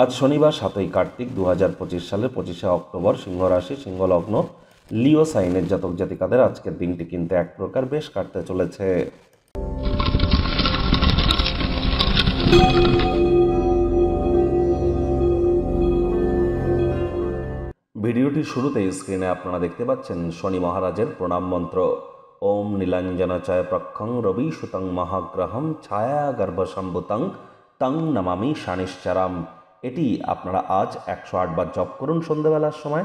আজ শনিবার 7ই কার্তিক 2025 সালের 25শে অক্টোবর, সিংহ রাশি, সিংহ লগ্ন, লিও সাইনের জাতক জাতিকাদের আজকের দিনটি কিন্তু এক প্রকার বেশ কাটতে চলেছে। ভিডিওটির শুরুতেই স্ক্রিনে আপনারা দেখতে পাচ্ছেন শনি মহারাজের প্রণাম মন্ত্র। ওম নীলাঞ্জনাচায় প্রক্ষং রবি সুতং মহাগ্রহম ছায়া গর্ভসম্ভুতং তং নমামি শানিশ্চারাম। এটি আপনারা আজ 108 বার জপ করুন সন্ধ্যাবেলার সময়।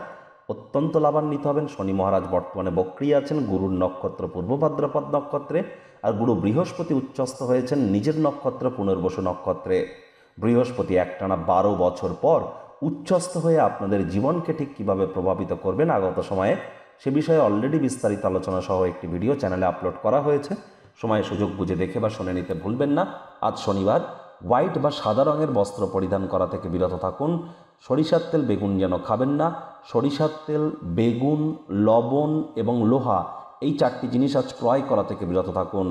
অত্যন্ত লাভান্বিত হবেন। শনি মহারাজ বর্তমানে বক্রী আছেন গুরুর নক্ষত্র পূর্ব ভাদ্রপদ নক্ষত্রে, আর গুরু বৃহস্পতি উচ্চস্থ হয়েছেন নিজের নক্ষত্র পুনর্বসু নক্ষত্রে। বৃহস্পতি একটানা 12 বছর পর উচ্চস্থ হয়ে আপনাদের জীবনকে ঠিক কীভাবে প্রভাবিত করবেন আগত সময়ে, সে বিষয়ে অলরেডি বিস্তারিত আলোচনা সহ একটি ভিডিও চ্যানেলে আপলোড করা হয়েছে। সময় সুযোগ বুঝে দেখে বা শুনে নিতে ভুলবেন না। আজ শনিবার হোয়াইট বা সাদা রঙের বস্ত্র পরিধান করা থেকে বিরত থাকুন। সরিষার তেল, বেগুন যেন খাবেন না। সরিষার তেল, বেগুন, লবণ এবং লোহা, এই 4টি জিনিস আজ ক্রয় করা থেকে বিরত থাকুন।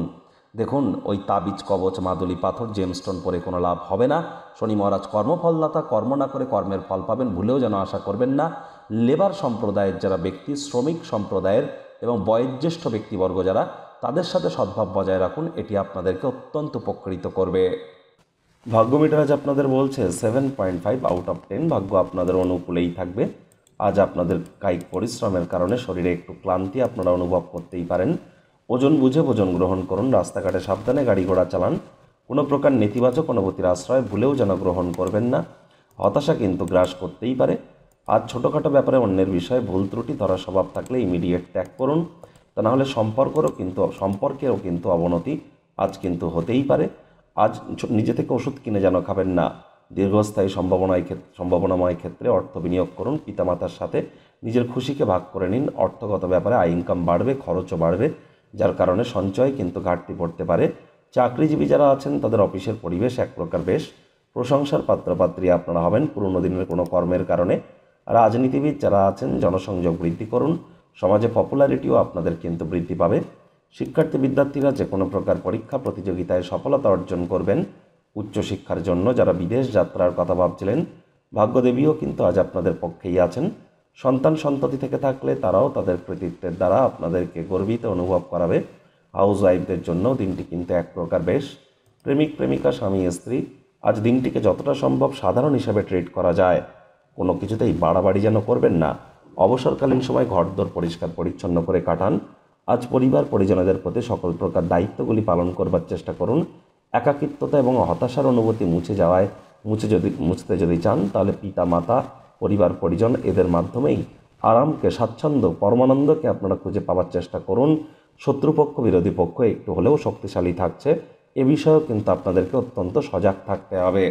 দেখুন, ওই তাবিজ, কবচ, মাদুলি পাথর, জেমস্টোন পরে কোনো লাভ হবে না। শনি মহারাজ কর্মফলদাতা, কর্ম না করে কর্মের ফল পাবেন ভুলেও যেন আশা করবেন না। লেবার সম্প্রদায়ের যারা ব্যক্তি, শ্রমিক সম্প্রদায়ের এবং বয়োজ্যেষ্ঠ ব্যক্তিবর্গ যারা, তাদের সাথে সদ্ভাব বজায় রাখুন। এটি আপনাদেরকে অত্যন্ত উপকৃত করবে। ভাগ্য মিটার আজ আপনাদের বলছে 7.5 আউট অফ 10। ভাগ্য আপনাদের অনুকূলেই থাকবে। আজ আপনাদের কায়িক পরিশ্রমের কারণে শরীরে একটু ক্লান্তি আপনারা অনুভব করতেই পারেন। ওজন বুঝে ভোজন গ্রহণ করুন। রাস্তাঘাটে সাবধানে গাড়ি ঘোড়া চালান। কোনো প্রকার নেতিবাচক অনুভূতির আশ্রয় ভুলেও যেন গ্রহণ করবেন না। হতাশা কিন্তু গ্রাস করতেই পারে। আজ ছোটোখাটো ব্যাপারে অন্যের বিষয়ে ভুল ত্রুটি ধরার স্বভাব থাকলে ইমিডিয়েট ত্যাগ করুন। তা নাহলে সম্পর্কেরও কিন্তু অবনতি আজ কিন্তু হতেই পারে। আজ নিজে থেকে ওষুধ কিনে যেন খাবেন না। দীর্ঘস্থায়ী সম্ভাবনাময় ক্ষেত্রে অর্থ বিনিয়োগ করুন। পিতামাতার সাথে নিজের খুশিকে ভাগ করে নিন। অর্থগত ব্যাপারে আয় ইনকাম বাড়বে, খরচও বাড়বে, যার কারণে সঞ্চয় কিন্তু ঘাটতি পড়তে পারে। চাকরিজীবী যারা আছেন তাদের অফিসের পরিবেশ এক প্রকার বেশ প্রশংসার পাত্রপাত্রী আপনারা হবেন পুরনো দিনের কোনো কর্মের কারণে। রাজনীতিবিদ যারা আছেন জনসংযোগ বৃদ্ধি করুন। সমাজে পপুলারিটিও আপনাদের কিন্তু বৃদ্ধি পাবে। শিক্ষার্থী বিদ্যার্থীরা যে কোনো প্রকার পরীক্ষা প্রতিযোগিতায় সফলতা অর্জন করবেন। উচ্চশিক্ষার জন্য যারা বিদেশ যাত্রার কথা ভাবছিলেন, ভাগ্যদেবীও কিন্তু আজ আপনাদের পক্ষেই আছেন। সন্তান সন্ততি থেকে থাকলে তারাও তাদের কৃতিত্বের দ্বারা আপনাদেরকে গর্বিত অনুভব করাবে। হাউস ওয়াইফদের জন্য দিনটি কিন্তু এক প্রকার বেশ। প্রেমিক প্রেমিকা, স্বামী স্ত্রী, আজ দিনটিকে যতটা সম্ভব সাধারণ হিসাবে ট্রিট করা যায়। কোনো কিছুতেই বাড়াবাড়ি যেন করবেন না। অবসরকালীন সময় ঘরদোর পরিষ্কার পরিচ্ছন্ন করে কাটান। আজ পরিবার পরিজনদের প্রতি সকল প্রকার দায়িত্বগুলি পালন করবার চেষ্টা করুন। একাকিত্বতা এবং হতাশার অনুভূতি মুছতে যদি চান, তাহলে পিতা মাতা, পরিবার পরিজন এদের মাধ্যমেই আরামকে, স্বাচ্ছন্দ্য, পরমানন্দকে আপনারা খুঁজে পাওয়ার চেষ্টা করুন। শত্রুপক্ষ, বিরোধী পক্ষ একটু হলেও শক্তিশালী থাকছে। এ বিষয়েও কিন্তু আপনাদেরকে অত্যন্ত সজাগ থাকতে হবে।